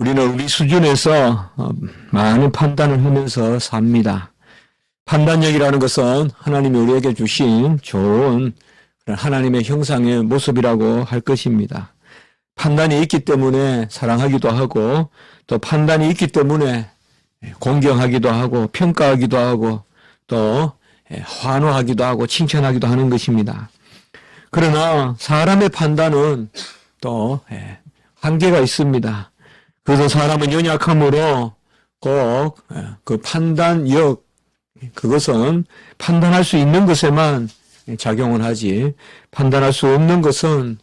우리는 우리 수준에서 많은 판단을 하면서 삽니다. 판단력이라는 것은 하나님이 우리에게 주신 좋은 그런 하나님의 형상의 모습이라고 할 것입니다. 판단이 있기 때문에 사랑하기도 하고, 또 판단이 있기 때문에 공경하기도 하고, 평가하기도 하고, 또 환호하기도 하고, 칭찬하기도 하는 것입니다. 그러나 사람의 판단은 또 한계가 있습니다. 그래서 사람은 연약함으로 꼭 그 판단력, 그것은 판단할 수 있는 것에만 작용을 하지, 판단할 수 없는 것은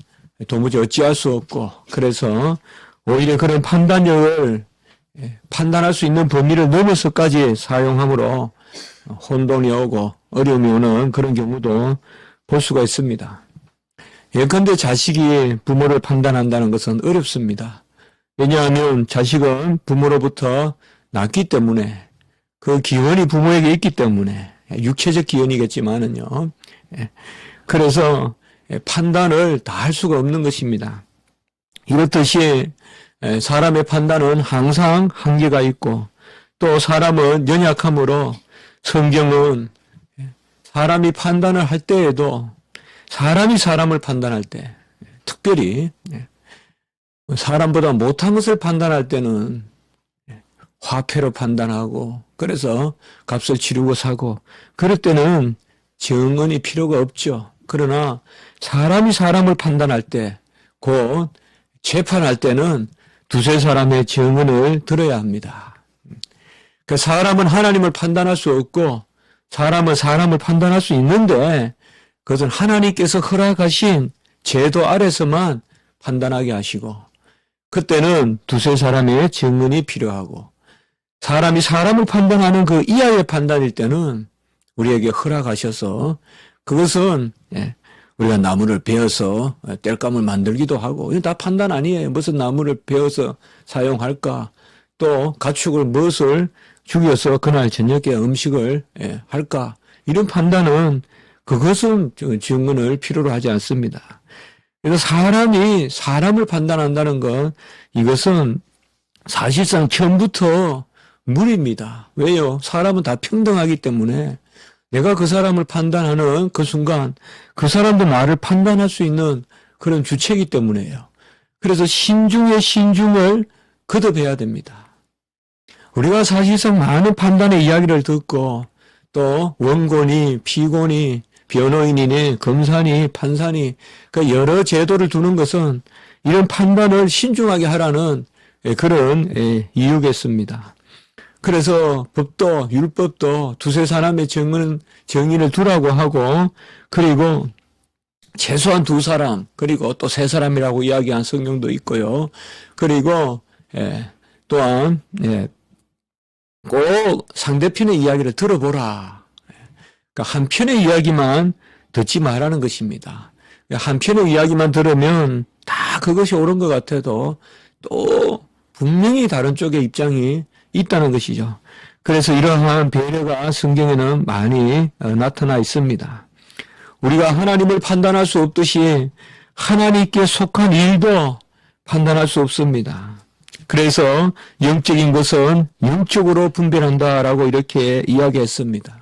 도무지 어찌할 수 없고, 그래서 오히려 그런 판단력을 판단할 수 있는 범위를 넘어서까지 사용함으로 혼돈이 오고 어려움이 오는 그런 경우도 볼 수가 있습니다. 예컨대 자식이 부모를 판단한다는 것은 어렵습니다. 왜냐하면 자식은 부모로부터 낳기 때문에, 그 기원이 부모에게 있기 때문에, 육체적 기원이겠지만은요. 그래서 판단을 다 할 수가 없는 것입니다. 이렇듯이 사람의 판단은 항상 한계가 있고, 또 사람은 연약함으로 성경은 사람이 판단을 할 때에도, 사람이 사람을 판단할 때, 특별히 사람보다 못한 것을 판단할 때는 화폐로 판단하고, 그래서 값을 치르고 사고, 그럴 때는 증언이 필요가 없죠. 그러나 사람이 사람을 판단할 때, 곧 재판할 때는 두세 사람의 증언을 들어야 합니다. 그 사람은 하나님을 판단할 수 없고, 사람은 사람을 판단할 수 있는데, 그것은 하나님께서 허락하신 제도 아래서만 판단하게 하시고, 그때는 두세 사람의 증언이 필요하고, 사람이 사람을 판단하는 그 이하의 판단일 때는 우리에게 허락하셔서, 그것은 우리가 나무를 베어서 땔감을 만들기도 하고, 이건 다 판단 아니에요. 무슨 나무를 베어서 사용할까, 또 가축을 무엇을 죽여서 그날 저녁에 음식을 할까, 이런 판단은, 그것은 증언을 필요로 하지 않습니다. 그래서 사람이 사람을 판단한다는 것, 이것은 사실상 처음부터 무리입니다. 왜요? 사람은 다 평등하기 때문에 내가 그 사람을 판단하는 그 순간 그 사람도 나를 판단할 수 있는 그런 주체이기 때문에요. 그래서 신중에 신중을 거듭해야 됩니다. 우리가 사실상 많은 판단의 이야기를 듣고, 또 원고니 피고니 변호인이니 검사니 판사니 그 여러 제도를 두는 것은 이런 판단을 신중하게 하라는 그런 이유겠습니다. 그래서 법도 율법도 두세 사람의 정인을 두라고 하고, 그리고 최소한 두 사람, 그리고 또 세 사람이라고 이야기한 성경도 있고요. 그리고 또한 꼭 상대편의 이야기를 들어보라. 그러니까 한편의 이야기만 듣지 말라는 것입니다. 한편의 이야기만 들으면 다 그것이 옳은 것 같아도 또 분명히 다른 쪽의 입장이 있다는 것이죠. 그래서 이러한 배려가 성경에는 많이 나타나 있습니다. 우리가 하나님을 판단할 수 없듯이 하나님께 속한 일도 판단할 수 없습니다. 그래서 영적인 것은 영적으로 분별한다라고 이렇게 이야기했습니다.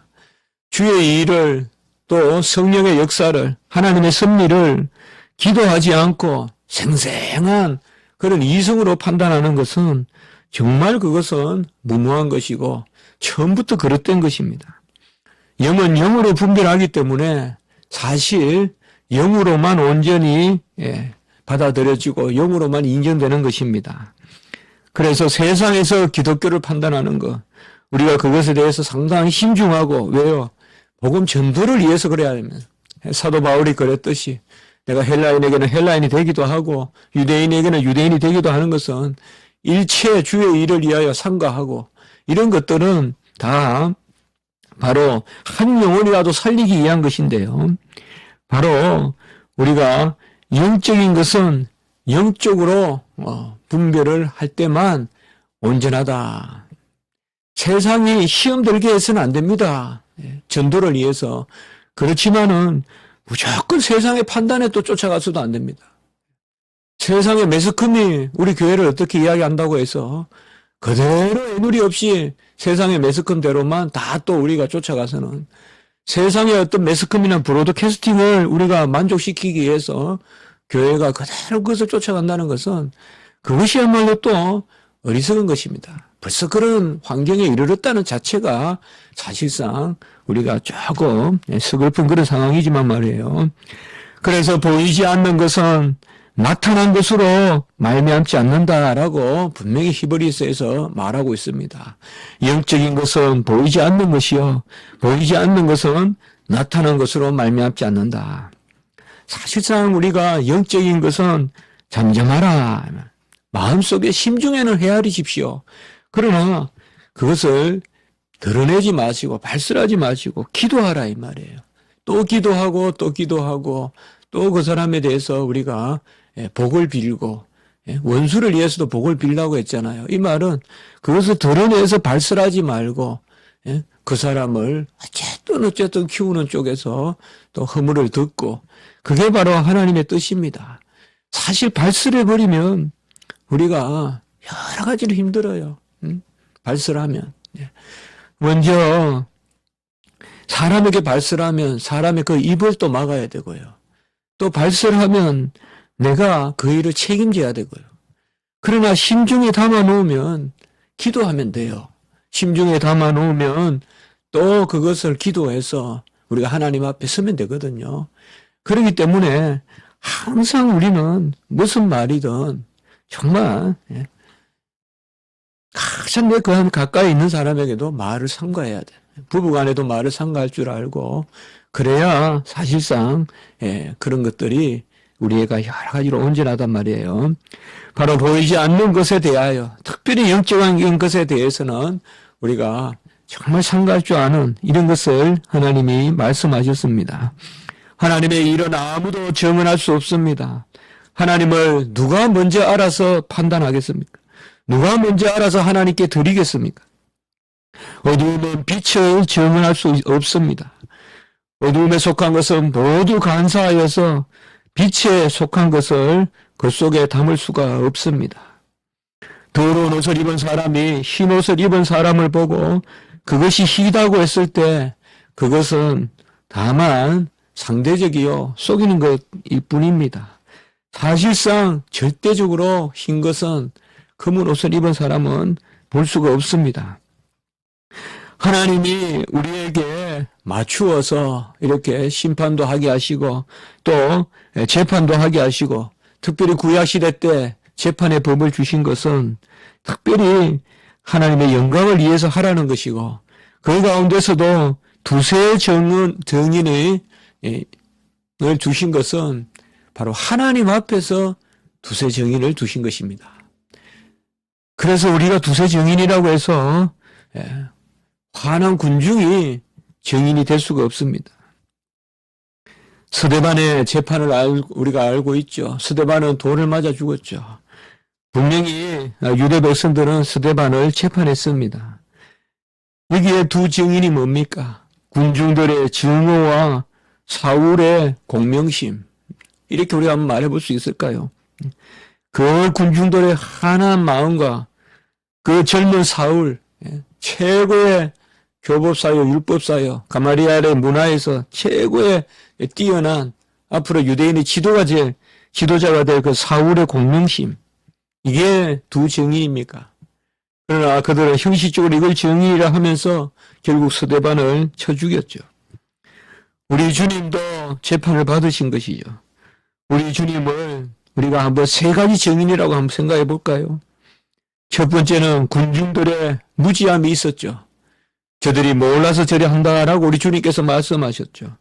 주의 일을, 또 성령의 역사를, 하나님의 섭리를 기도하지 않고 생생한 그런 이성으로 판단하는 것은 정말 그것은 무모한 것이고 처음부터 그릇된 것입니다. 영은 영으로 분별하기 때문에 사실 영으로만 온전히 받아들여지고 영으로만 인정되는 것입니다. 그래서 세상에서 기독교를 판단하는 것, 우리가 그것에 대해서 상당히 신중하고, 왜요? 복음 전도를 위해서 그래야 됩니다. 사도 바울이 그랬듯이 내가 헬라인에게는 헬라인이 되기도 하고 유대인에게는 유대인이 되기도 하는 것은 일체 주의 일을 위하여 상가하고, 이런 것들은 다 바로 한 영혼이라도 살리기 위한 것인데요. 바로 우리가 영적인 것은 영적으로 분별을 할 때만 온전하다. 세상이 시험 들게 해서는 안 됩니다. 전도를 위해서. 그렇지만은 무조건 세상의 판단에 또 쫓아가서도 안 됩니다. 세상의 매스컴이 우리 교회를 어떻게 이야기한다고 해서 그대로 애누리 없이 세상의 매스컴대로만 다 또 우리가 쫓아가서는 세상의 어떤 매스컴이나 브로드캐스팅을 우리가 만족시키기 위해서 교회가 그대로 그것을 쫓아간다는 것은 그것이야말로 또 어리석은 것입니다. 벌써 그런 환경에 이르렀다는 자체가 사실상 우리가 조금 서글픈 그런 상황이지만 말이에요. 그래서 보이지 않는 것은 나타난 것으로 말미암지 않는다라고 분명히 히브리서에서 말하고 있습니다. 영적인 것은 보이지 않는 것이요, 보이지 않는 것은 나타난 것으로 말미암지 않는다. 사실상 우리가 영적인 것은 잠잠하라, 마음속에 심중에는 헤아리십시오. 그러나 그것을 드러내지 마시고 발설하지 마시고 기도하라 이 말이에요. 또 기도하고 또 기도하고 또 그 사람에 대해서 우리가 복을 빌고 원수를 위해서도 복을 빌라고 했잖아요. 이 말은 그것을 드러내서 발설하지 말고 그 사람을 어쨌든 키우는 쪽에서 또 허물을 듣고 그게 바로 하나님의 뜻입니다. 사실 발설해버리면 우리가 여러 가지로 힘들어요. 발설하면. 먼저 사람에게 발설하면 사람의 그 입을 또 막아야 되고요. 또 발설하면 내가 그 일을 책임져야 되고요. 그러나 심중에 담아놓으면 기도하면 돼요. 심중에 담아놓으면 또 그것을 기도해서 우리가 하나님 앞에 서면 되거든요. 그렇기 때문에 항상 우리는 무슨 말이든 정말 가장 내 그 가까이 있는 사람에게도 말을 삼가해야 돼. 부부간에도 말을 삼가할 줄 알고 그래야 사실상 그런 것들이 우리가 여러 가지로 온전하단 말이에요. 바로 보이지 않는 것에 대하여 특별히 영적인 것에 대해서는 우리가 정말 삼가할 줄 아는 이런 것을 하나님이 말씀하셨습니다. 하나님의 일은 아무도 증언할 수 없습니다. 하나님을 누가 먼저 알아서 판단하겠습니까? 누가 먼저 알아서 하나님께 드리겠습니까? 어두움은 빛을 증언할 수 없습니다. 어두움에 속한 것은 모두 간사하여서 빛에 속한 것을 그 속에 담을 수가 없습니다. 더러운 옷을 입은 사람이 흰 옷을 입은 사람을 보고 그것이 희다고 했을 때 그것은 다만 상대적이요 속이는 것일 뿐입니다. 사실상 절대적으로 흰 것은 검은 옷을 입은 사람은 볼 수가 없습니다. 하나님이 우리에게 맞추어서 이렇게 심판도 하게 하시고 또 재판도 하게 하시고 특별히 구약시대 때 재판의 법을 주신 것은 특별히 하나님의 영광을 위해서 하라는 것이고 그 가운데서도 두세 증인을 주신 것은 바로 하나님 앞에서 두세 증인을 두신 것입니다. 그래서 우리가 두세 증인이라고 해서 화난 군중이 증인이 될 수가 없습니다. 스데반의 재판을 우리가 알고 있죠. 스데반은 돌을 맞아 죽었죠. 분명히 유대 백성들은 스데반을 재판했습니다. 여기에 두 증인이 뭡니까? 군중들의 증오와 사울의 공명심. 이렇게 우리가 한번 말해볼 수 있을까요? 그 군중들의 한한 마음과 그 젊은 사울, 최고의 교법사요, 율법사요, 가마리알의 문화에서 최고의 뛰어난 앞으로 유대인의 지도자가 될 그 사울의 공명심. 이게 두 증인입니까? 그러나 그들은 형식적으로 이걸 증인이라 하면서 결국 스데반을 쳐 죽였죠. 우리 주님도 재판을 받으신 것이죠. 우리 주님을 우리가 한번 세 가지 증인이라고 한번 생각해 볼까요? 첫 번째는 군중들의 무지함이 있었죠. 저들이 몰라서 저리 한다라고 우리 주님께서 말씀하셨죠.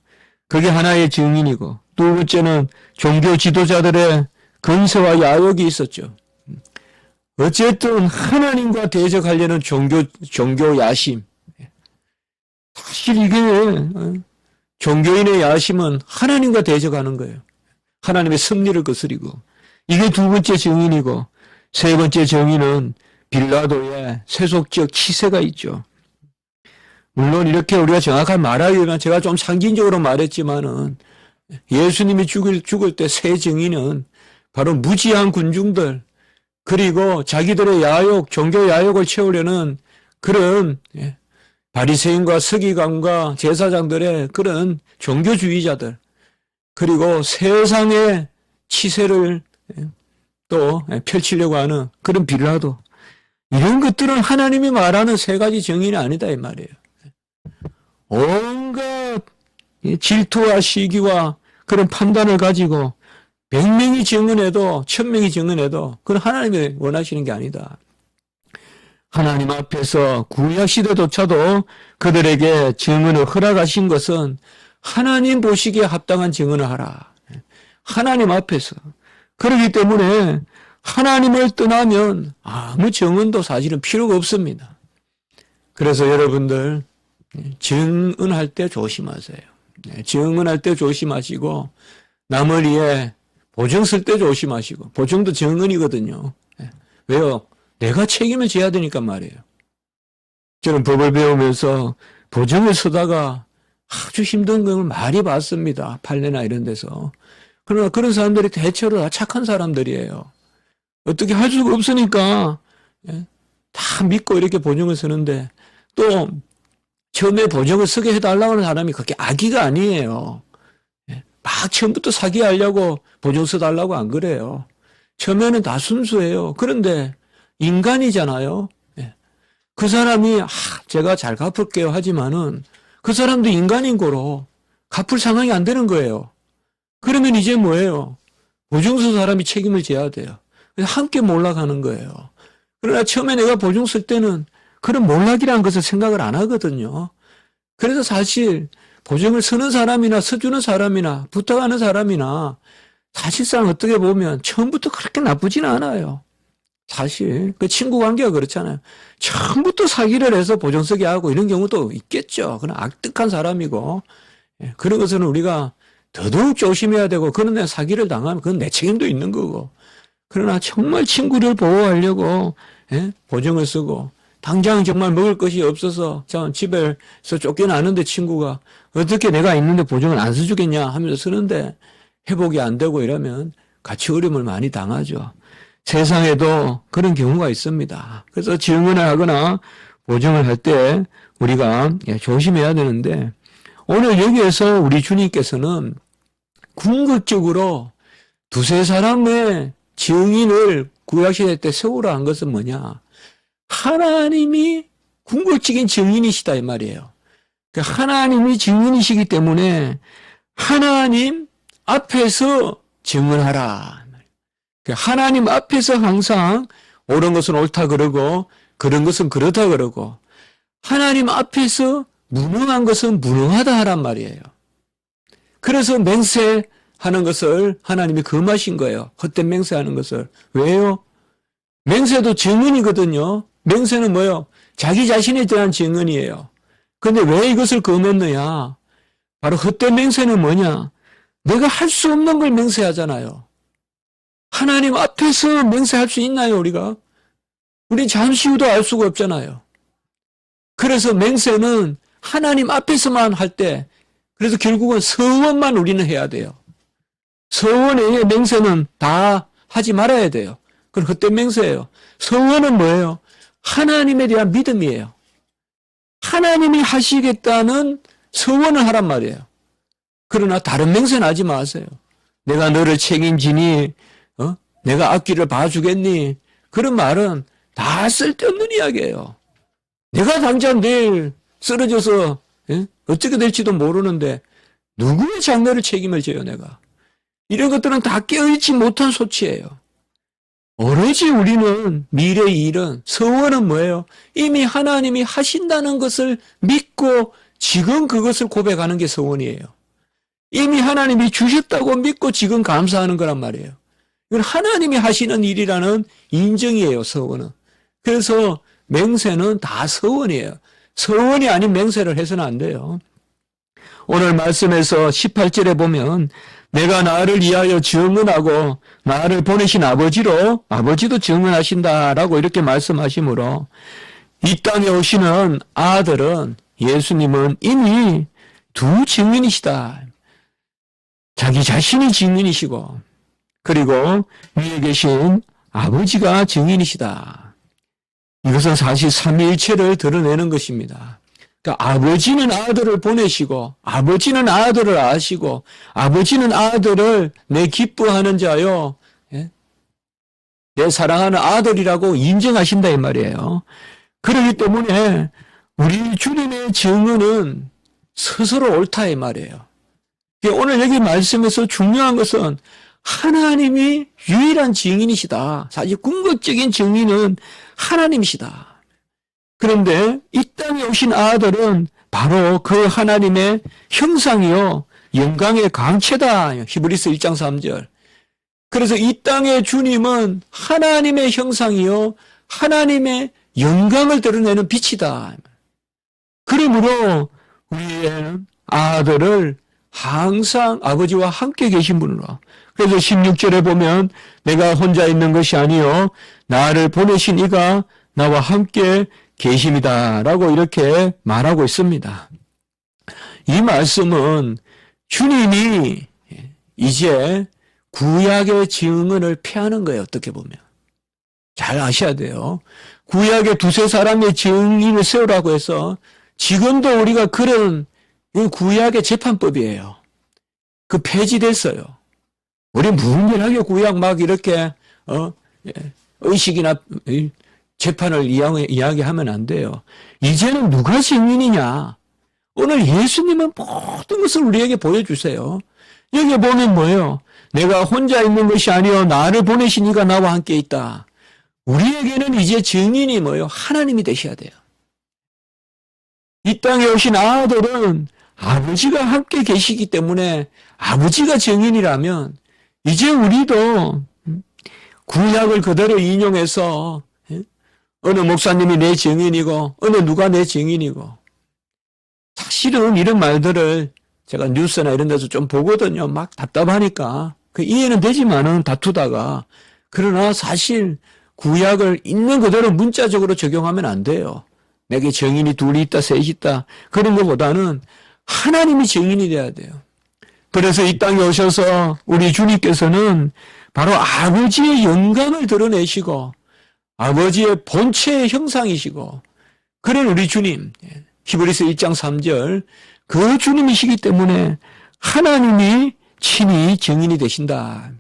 그게 하나의 증인이고 두 번째는 종교 지도자들의 건세와 야욕이 있었죠. 어쨌든 하나님과 대적하려는 종교 야심. 사실 이게 종교인의 야심은 하나님과 대적하는 거예요. 하나님의 섭리를 거스리고 이게 두 번째 증인이고 세 번째 증인은 빌라도의 세속적 치세가 있죠. 물론 이렇게 우리가 정확하게 말하려면 제가 좀 상징적으로 말했지만은 예수님이 죽을 때 세 증인은 바로 무지한 군중들, 그리고 자기들의 야욕, 종교 야욕을 채우려는 그런 바리새인과 서기관과 제사장들의 그런 종교주의자들, 그리고 세상의 치세를 또 펼치려고 하는 그런 빌라도, 이런 것들은 하나님이 말하는 세 가지 정의는 아니다 이 말이에요. 온갖 질투와 시기와 그런 판단을 가지고 100명이 증언해도 1000명이 증언해도 그건 하나님이 원하시는 게 아니다. 하나님 앞에서 구약 시대조차도 그들에게 증언을 허락하신 것은 하나님 보시기에 합당한 증언을 하라. 하나님 앞에서. 그렇기 때문에 하나님을 떠나면 아무 증언도 사실은 필요가 없습니다. 그래서 여러분들 증언할 때 조심하세요. 증언할 때 조심하시고 남을 위해 보증 쓸 때 조심하시고, 보증도 증언이거든요. 왜요? 내가 책임을 져야 되니까 말이에요. 저는 법을 배우면서 보증을 쓰다가 아주 힘든 걸 많이 봤습니다. 판례나 이런 데서. 그러나 그런 사람들이 대체로 다 착한 사람들이에요. 어떻게 할 수가 없으니까 다 믿고 이렇게 보증을 쓰는데, 또 처음에 보증을 쓰게 해달라고 하는 사람이 그렇게 악의가 아니에요. 막 처음부터 사기하려고 보증 써달라고 안 그래요. 처음에는 다 순수해요. 그런데 인간이잖아요. 그 사람이 제가 잘 갚을게요 하지만은 그 사람도 인간인 거로 갚을 상황이 안 되는 거예요. 그러면 이제 뭐예요? 보증서 사람이 책임을 져야 돼요. 그래서 함께 몰락하는 거예요. 그러나 처음에 내가 보증 쓸 때는 그런 몰락이라는 것을 생각을 안 하거든요. 그래서 사실 보증을 쓰는 사람이나 써주는 사람이나 부탁하는 사람이나 사실상 어떻게 보면 처음부터 그렇게 나쁘지는 않아요. 사실 그 친구 관계가 그렇잖아요. 처음부터 사기를 해서 보증 쓰게 하고 이런 경우도 있겠죠. 그건 악득한 사람이고, 그런 것은 우리가 더더욱 조심해야 되고, 그런데 사기를 당하면 그건 내 책임도 있는 거고. 그러나 정말 친구를 보호하려고 보증을 쓰고, 당장 정말 먹을 것이 없어서 집에서 쫓겨나는데 친구가 어떻게 내가 있는데 보증을 안 써주겠냐 하면서 쓰는데 회복이 안 되고 이러면 같이 어려움을 많이 당하죠. 세상에도 그런 경우가 있습니다. 그래서 증언을 하거나 보증을 할 때 우리가 조심해야 되는데, 오늘 여기에서 우리 주님께서는 궁극적으로 두세 사람의 증인을 구약시대 때 세우라 한 것은 뭐냐? 하나님이 궁극적인 증인이시다 이 말이에요. 하나님이 증인이시기 때문에 하나님 앞에서 증언하라. 하나님 앞에서 항상 옳은 것은 옳다 그러고 그런 것은 그렇다 그러고, 하나님 앞에서 무능한 것은 무능하다 하란 말이에요. 그래서 맹세하는 것을 하나님이 금하신 거예요. 헛된 맹세하는 것을. 왜요? 맹세도 증언이거든요. 맹세는 뭐예요? 자기 자신에 대한 증언이에요. 그런데 왜 이것을 금했느냐? 바로 헛된 맹세는 뭐냐? 내가 할 수 없는 걸 맹세하잖아요. 하나님 앞에서 맹세할 수 있나요, 우리가? 우리 잠시 후도 알 수가 없잖아요. 그래서 맹세는 하나님 앞에서만 할 때, 그래서 결국은 서원만 우리는 해야 돼요. 서원 외에 맹세는 다 하지 말아야 돼요. 그건 헛된 맹세예요. 서원은 뭐예요? 하나님에 대한 믿음이에요. 하나님이 하시겠다는 서원을 하란 말이에요. 그러나 다른 맹세는 하지 마세요. 내가 너를 책임지니, 내가 앞길을 봐주겠니? 그런 말은 다 쓸데없는 이야기예요. 내가 당장 내일 쓰러져서 어떻게 될지도 모르는데 누구의 장래를 책임을 져요, 내가? 이런 것들은 다 깨어있지 못한 소치예요. 오로지 우리는 미래의 일은, 서원은 뭐예요? 이미 하나님이 하신다는 것을 믿고 지금 그것을 고백하는 게 서원이에요. 이미 하나님이 주셨다고 믿고 지금 감사하는 거란 말이에요. 이건 하나님이 하시는 일이라는 인정이에요, 서원은. 그래서 맹세는 다 서원이에요. 서원이 아닌 맹세를 해서는 안 돼요. 오늘 말씀에서 18절에 보면 내가 나를 위하여 증언하고 나를 보내신 아버지도 증언하신다라고 이렇게 말씀하시므로, 이 땅에 오시는 아들은, 예수님은 이미 두 증인이시다. 자기 자신이 증인이시고, 그리고 위에 계신 아버지가 증인이시다. 이것은 사실 삼위일체를 드러내는 것입니다. 그러니까 아버지는 아들을 보내시고, 아버지는 아들을 아시고, 아버지는 아들을 내 기뻐하는 자요, 예? 내 사랑하는 아들이라고 인정하신다 이 말이에요. 그렇기 때문에 우리 주님의 증언은 스스로 옳다 이 말이에요. 오늘 여기 말씀에서 중요한 것은 하나님이 유일한 증인이시다. 사실 궁극적인 증인은 하나님이시다. 그런데 이 땅에 오신 아들은 바로 그 하나님의 형상이요 영광의 강체다. 히브리서 1장 3절. 그래서 이 땅의 주님은 하나님의 형상이요 하나님의 영광을 드러내는 빛이다. 그러므로 우리의 아들을 항상 아버지와 함께 계신 분으로. 그래서 16절에 보면 내가 혼자 있는 것이 아니요 나를 보내신 이가 나와 함께 계심이다 라고 이렇게 말하고 있습니다. 이 말씀은 주님이 이제 구약의 증언을 폐하는 거예요. 어떻게 보면. 잘 아셔야 돼요. 구약의 두세 사람의 증인을 세우라고 해서 지금도 우리가 그런 구약의 재판법이에요. 그 폐지됐어요. 우리 무분별하게 구약 막 이렇게 의식이나 재판을 이야기하면 안 돼요. 이제는 누가 증인이냐? 오늘 예수님은 모든 것을 우리에게 보여주세요. 여기 보면 뭐예요? 내가 혼자 있는 것이 아니요 나를 보내신 이가 나와 함께 있다. 우리에게는 이제 증인이 뭐예요? 하나님이 되셔야 돼요. 이 땅에 오신 아들은 아버지가 함께 계시기 때문에 아버지가 증인이라면 이제 우리도 구약을 그대로 인용해서 어느 목사님이 내 증인이고 어느 누가 내 증인이고 사실은 이런 말들을 제가 뉴스나 이런 데서 좀 보거든요. 막 답답하니까 그 이해는 되지만은 다투다가 그러나 사실 구약을 있는 그대로 문자적으로 적용하면 안 돼요. 내게 증인이 둘이 있다 셋이 있다 그런 것보다는 하나님이 증인이 돼야 돼요. 그래서 이 땅에 오셔서 우리 주님께서는 바로 아버지의 영광을 드러내시고 아버지의 본체의 형상이시고 그런 우리 주님 히브리서 1장 3절 그 주님이시기 때문에 하나님이 친히 증인이 되신다.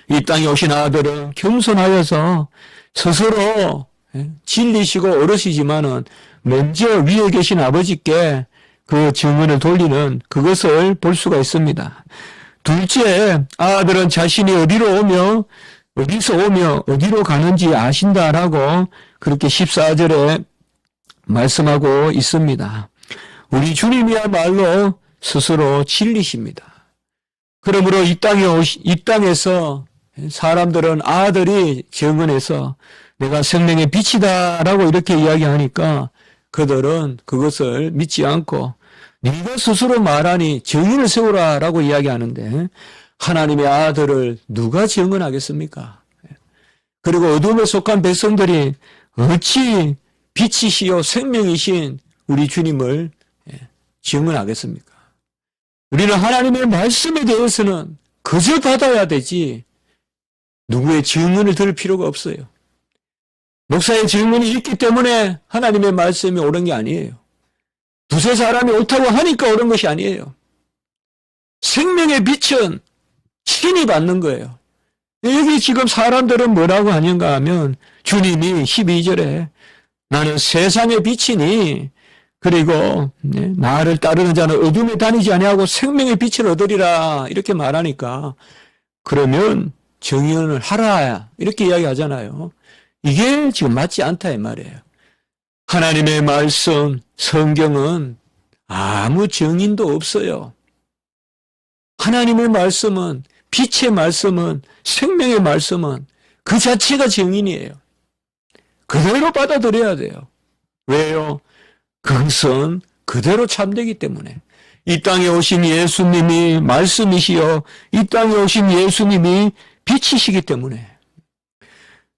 이 땅에 오신 아들은 겸손하여서 스스로 진리시고 어르시지만은 먼저 위에 계신 아버지께 그 증언을 돌리는 그것을 볼 수가 있습니다. 둘째, 아들은 자신이 어디로 오며 어디서 오며 어디로 가는지 아신다라고 그렇게 14절에 말씀하고 있습니다. 우리 주님이야말로 스스로 진리십니다. 그러므로 이 땅에서 사람들은 아들이 증언해서 내가 생명의 빛이다라고 이렇게 이야기하니까 그들은 그것을 믿지 않고 네가 스스로 말하니 증인을 세우라라고 이야기하는데 하나님의 아들을 누가 증언하겠습니까? 그리고 어둠에 속한 백성들이 어찌 빛이시요 생명이신 우리 주님을 증언하겠습니까? 우리는 하나님의 말씀에 대해서는 그저 받아야 되지 누구의 증언을 들을 필요가 없어요. 목사의 증언이 있기 때문에 하나님의 말씀이 옳은 게 아니에요. 두세 사람이 옳다고 하니까 옳은 것이 아니에요. 생명의 빛은 신이 받는 거예요. 여기 지금 사람들은 뭐라고 하는가 하면 주님이 12절에 나는 세상의 빛이니 그리고 나를 따르는 자는 어둠에 다니지 아니하고 생명의 빛을 얻으리라 이렇게 말하니까 그러면 증언을 하라 이렇게 이야기하잖아요. 이게 지금 맞지 않다 이 말이에요. 하나님의 말씀 성경은 아무 증인도 없어요. 하나님의 말씀은 빛의 말씀은 생명의 말씀은 그 자체가 증인이에요. 그대로 받아들여야 돼요. 왜요? 그것은 그대로 참되기 때문에. 이 땅에 오신 예수님이 말씀이시요 이 땅에 오신 예수님이 빛이시기 때문에.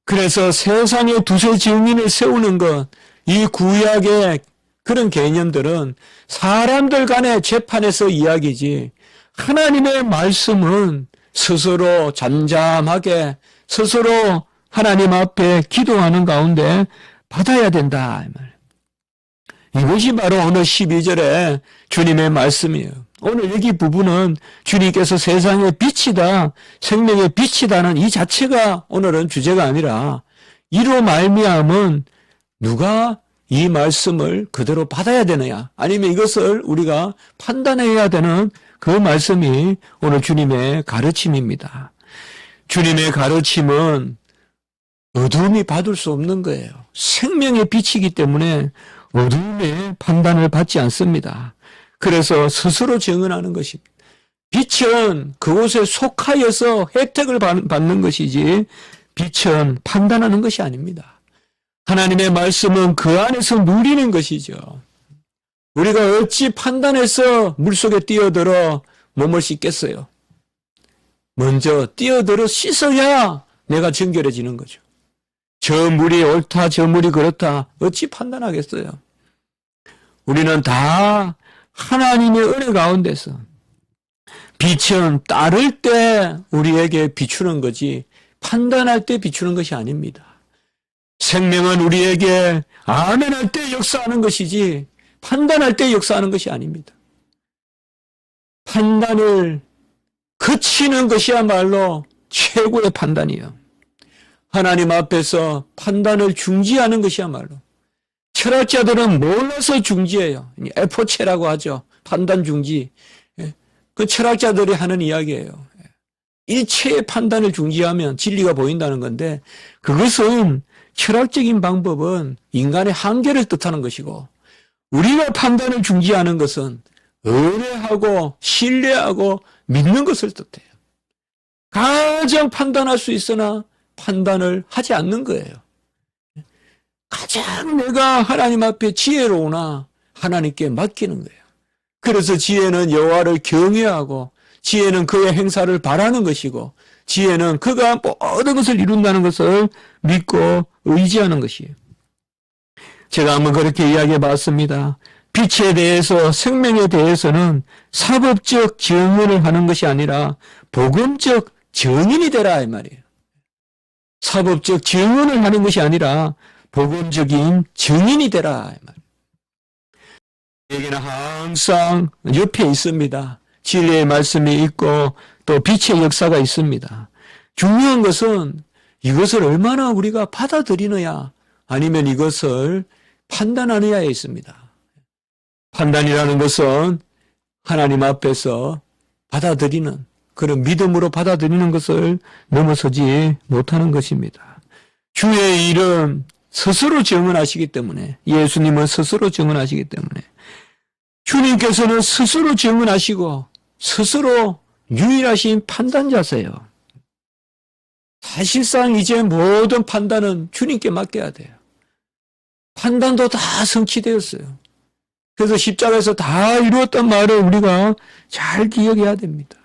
그래서 세상에 두세 증인을 세우는 것, 이 구약의 그런 개념들은 사람들 간의 재판에서 이야기지 하나님의 말씀은 스스로 잠잠하게 스스로 하나님 앞에 기도하는 가운데 받아야 된다. 이것이 바로 오늘 12절에 주님의 말씀이에요. 오늘 여기 부분은 주님께서 세상의 빛이다, 생명의 빛이다는 이 자체가 오늘은 주제가 아니라 이로 말미암은 누가 이 말씀을 그대로 받아야 되느냐, 아니면 이것을 우리가 판단해야 되는 그 말씀이 오늘 주님의 가르침입니다. 주님의 가르침은 어둠이 받을 수 없는 거예요. 생명의 빛이기 때문에 어둠의 판단을 받지 않습니다. 그래서 스스로 증언하는 것입니다. 빛은 그곳에 속하여서 혜택을 받는 것이지 빛은 판단하는 것이 아닙니다. 하나님의 말씀은 그 안에서 누리는 것이죠. 우리가 어찌 판단해서 물속에 뛰어들어 몸을 씻겠어요? 먼저 뛰어들어 씻어야 내가 정결해지는 거죠. 저 물이 옳다, 저 물이 그렇다, 어찌 판단하겠어요? 우리는 다 하나님의 은혜 가운데서 빛은 따를 때 우리에게 비추는 거지 판단할 때 비추는 것이 아닙니다. 생명은 우리에게 아멘할 때 역사하는 것이지 판단할 때 역사하는 것이 아닙니다. 판단을 그치는 것이야말로 최고의 판단이에요. 하나님 앞에서 판단을 중지하는 것이야말로, 철학자들은 몰라서 중지해요. 에포체라고 하죠. 판단 중지. 그 철학자들이 하는 이야기예요. 일체의 판단을 중지하면 진리가 보인다는 건데, 그것은 철학적인 방법은 인간의 한계를 뜻하는 것이고, 우리가 판단을 중지하는 것은 의뢰하고 신뢰하고 믿는 것을 뜻해요. 가장 판단할 수 있으나 판단을 하지 않는 거예요. 가장 내가 하나님 앞에 지혜로우나 하나님께 맡기는 거예요. 그래서 지혜는 여호와를 경외하고, 지혜는 그의 행사를 바라는 것이고, 지혜는 그가 모든 것을 이룬다는 것을 믿고 의지하는 것이에요. 제가 한번 그렇게 이야기해 봤습니다. 빛에 대해서, 생명에 대해서는 사법적 증언을 하는 것이 아니라 복음적 증인이 되라 이 말이에요. 사법적 증언을 하는 것이 아니라 복음적인 증인이 되라 이 말이에요. 여기는 항상 옆에 있습니다. 진리의 말씀이 있고 또 빛의 역사가 있습니다. 중요한 것은 이것을 얼마나 우리가 받아들이느냐, 아니면 이것을 판단하느냐에 있습니다. 판단이라는 것은 하나님 앞에서 받아들이는, 그런 믿음으로 받아들이는 것을 넘어서지 못하는 것입니다. 주의 일은 스스로 증언하시기 때문에, 예수님은 스스로 증언하시기 때문에, 주님께서는 스스로 증언하시고 스스로 유일하신 판단자세요. 사실상 이제 모든 판단은 주님께 맡겨야 돼요. 판단도 다 성취되었어요. 그래서 십자가에서 다 이루었던 말을 우리가 잘 기억해야 됩니다.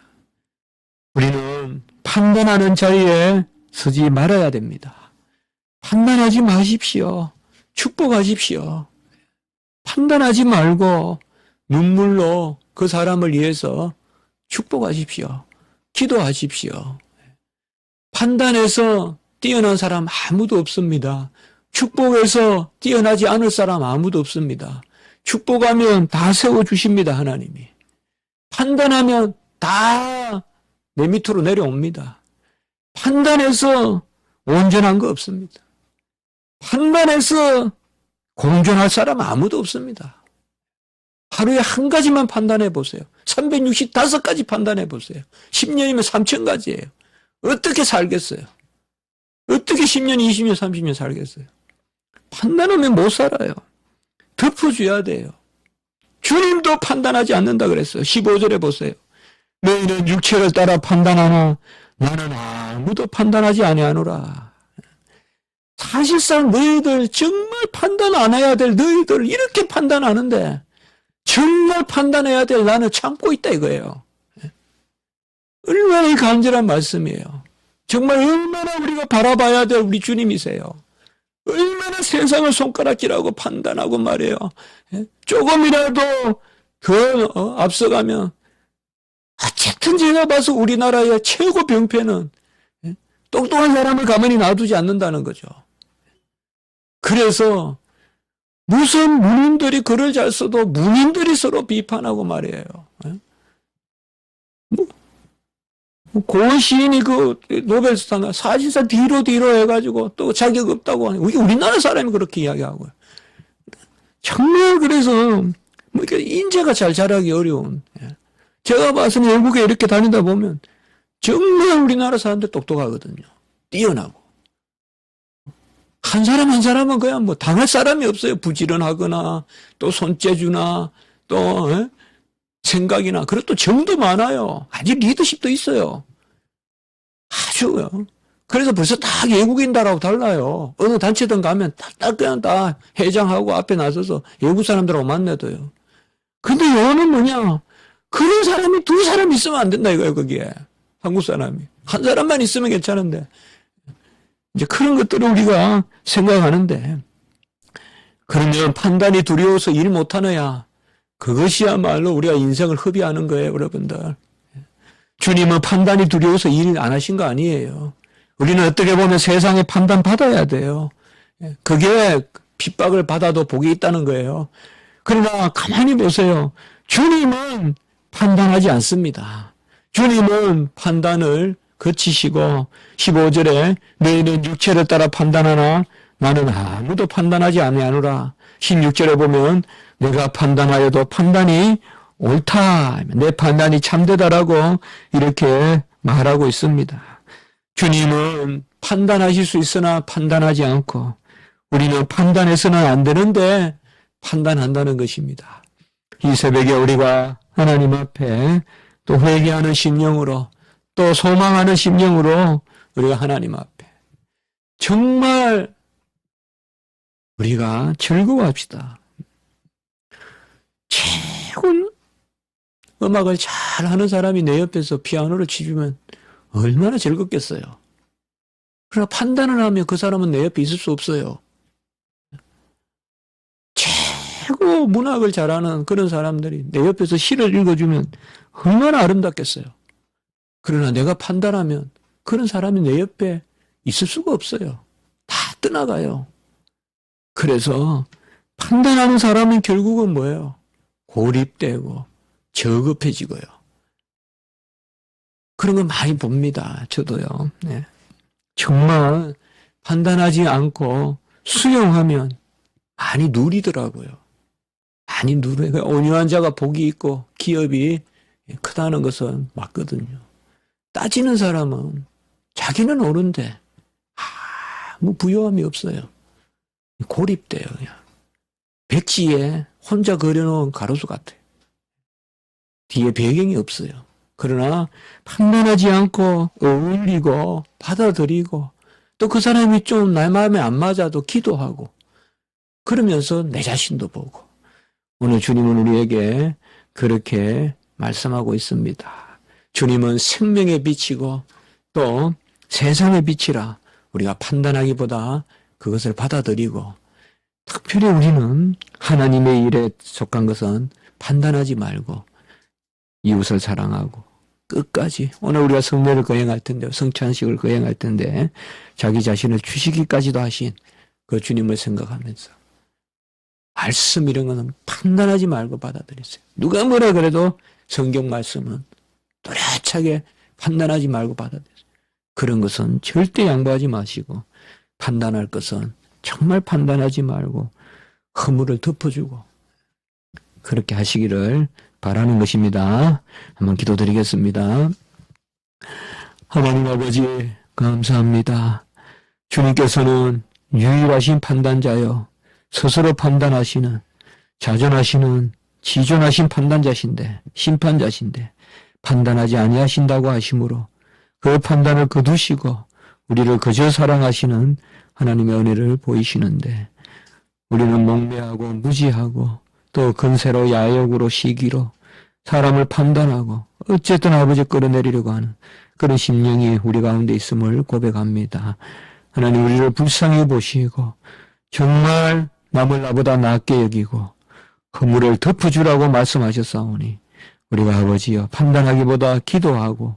우리는 판단하는 자리에 서지 말아야 됩니다. 판단하지 마십시오. 축복하십시오. 판단하지 말고 눈물로 그 사람을 위해서 축복하십시오. 기도하십시오. 판단해서 뛰어난 사람 아무도 없습니다. 축복해서 뛰어나지 않을 사람 아무도 없습니다. 축복하면 다 세워주십니다, 하나님이. 판단하면 다 내 밑으로 내려옵니다. 판단해서 온전한 거 없습니다. 판단해서 공존할 사람 아무도 없습니다. 하루에 한 가지만 판단해 보세요. 365가지 판단해 보세요. 10년이면 3000가지예요. 어떻게 살겠어요? 어떻게 10년, 20년, 30년 살겠어요? 판단하면 못 살아요. 덮어줘야 돼요. 주님도 판단하지 않는다 그랬어요. 15절에 보세요. 너희는 육체를 따라 판단하나 나는 아무도 판단하지 아니하노라. 사실상 너희들 정말 판단 안 해야 될 너희들 이렇게 판단하는데 정말 판단해야 될 나는 참고 있다 이거예요. 얼마나 간절한 말씀이에요. 정말 얼마나 우리가 바라봐야 될 우리 주님이세요. 얼마나 세상을 손가락질하고 판단하고 말이에요. 조금이라도 더 앞서가면 어쨌든 제가 봐서 우리나라의 최고 병폐는 똑똑한 사람을 가만히 놔두지 않는다는 거죠. 그래서 무슨 문인들이 글을 잘 써도 문인들이 서로 비판하고 말이에요. 고은 시인이 그 노벨상 사실상 뒤로 해가지고 또 자격 없다고 하니 우리나라 사람이 그렇게 이야기하고요. 정말 그래서 뭐 이렇게 인재가 잘 자라기 어려운. 제가 봐서는 외국에 이렇게 다니다 보면 정말 우리나라 사람들 똑똑하거든요. 뛰어나고. 한 사람 한 사람은 그냥 뭐 당할 사람이 없어요. 부지런하거나 또 손재주나 또 생각이나 그리고 또 정도 많아요. 아직 리더십도 있어요. 아주요. 그래서 벌써 딱 외국인들하고 달라요. 어느 단체든 가면 딱 그냥 다 회장하고 앞에 나서서 외국 사람들하고 만나도요. 근데 여는 뭐냐? 그런 사람이 두 사람 있으면 안 된다 이거예요, 거기에. 한국 사람이. 한 사람만 있으면 괜찮은데. 이제 그런 것들을 우리가 생각하는데, 그러면 판단이 두려워서 일 못하느냐? 그것이야말로 우리가 인생을 허비하는 거예요, 여러분들. 주님은 판단이 두려워서 일 안 하신 거 아니에요. 우리는 어떻게 보면 세상에 판단 받아야 돼요. 그게 핍박을 받아도 복이 있다는 거예요. 그러나 가만히 보세요. 주님은 판단하지 않습니다. 주님은 판단을 거치시고 15절에 너희는 육체를 따라 판단하나 나는 아무도 판단하지 아니하노라. 16절에 보면 내가 판단하여도 판단이 옳다. 내 판단이 참되다라고 이렇게 말하고 있습니다. 주님은 판단하실 수 있으나 판단하지 않고 우리는 판단해서는 안 되는데 판단한다는 것입니다. 이 새벽에 우리가 하나님 앞에 또 회개하는 심령으로 또 소망하는 심령으로 우리가 하나님 앞에 정말 우리가 즐거워합시다. 최고 음악을 잘하는 사람이 내 옆에서 피아노를 치주면 얼마나 즐겁겠어요. 그러나 판단을 하면 그 사람은 내 옆에 있을 수 없어요. 최고 문학을 잘하는 그런 사람들이 내 옆에서 시를 읽어주면 얼마나 아름답겠어요. 그러나 내가 판단하면 그런 사람이 내 옆에 있을 수가 없어요. 다 떠나가요. 그래서 판단하는 사람은 결국은 뭐예요? 고립되고 저급해지고요. 그런 거 많이 봅니다. 저도요. 네. 정말 판단하지 않고 수용하면 많이 누리더라고요. 많이 누려요. 온유한 자가 복이 있고 기업이 크다는 것은 맞거든요. 따지는 사람은 자기는 옳은데 아무 부요함이 없어요. 고립돼요. 그냥. 백지에 혼자 그려놓은 가로수 같아요. 뒤에 배경이 없어요. 그러나 판단하지 않고 어울리고 받아들이고 또 그 사람이 좀 내 마음에 안 맞아도 기도하고 그러면서 내 자신도 보고 오늘 주님은 우리에게 그렇게 말씀하고 있습니다. 주님은 생명의 빛이고 또 세상의 빛이라 우리가 판단하기보다 그것을 받아들이고 특별히 우리는 하나님의 일에 속한 것은 판단하지 말고 이웃을 사랑하고 끝까지 오늘 우리가 성례를 거행할 텐데 성찬식을 거행할 텐데 자기 자신을 주시기까지도 하신 그 주님을 생각하면서 말씀 이런 거는 판단하지 말고 받아들이세요. 누가 뭐라 그래도 성경 말씀은 또렷하게 판단하지 말고 받아들이세요. 그런 것은 절대 양보하지 마시고 판단할 것은 정말 판단하지 말고 허물을 덮어주고 그렇게 하시기를 바라는 것입니다. 한번 기도드리겠습니다. 하나님 아버지 감사합니다. 주님께서는 유일하신 판단자요 스스로 판단하시는 자존하시는 지존하신 판단자신데 심판자신데 판단하지 아니하신다고 하심으로 그 판단을 거두시고 우리를 그저 사랑하시는 하나님의 은혜를 보이시는데 우리는 목매하고 무지하고 또 근세로 야욕으로 시기로 사람을 판단하고 어쨌든 아버지 끌어내리려고 하는 그런 심령이 우리 가운데 있음을 고백합니다. 하나님 우리를 불쌍히 보시고 정말 남을 나보다 낫게 여기고 허물을 덮어주라고 말씀하셨사오니 우리가 아버지여 판단하기보다 기도하고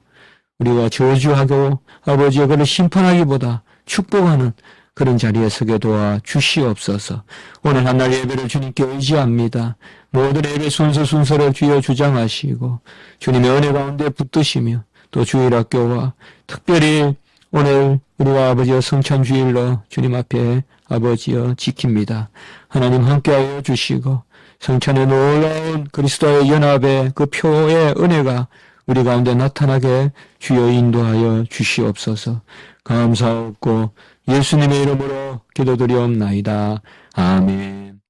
우리가 저주하고 아버지여 그를 심판하기보다 축복하는 그런 자리에 서게 도와 주시옵소서. 오늘 한날 예배를 주님께 의지합니다. 모든 예배 순서를 주여 주장하시고 주님의 은혜 가운데 붙드시며 또 주일학교와 특별히 오늘 우리가 아버지여 성찬주일로 주님 앞에 아버지여 지킵니다. 하나님 함께하여 주시고 성찬의 놀라운 그리스도의 연합의 그 표의 은혜가 우리 가운데 나타나게 주여 인도하여 주시옵소서. 감사하옵고 예수님의 이름으로 기도드리옵나이다. 아멘.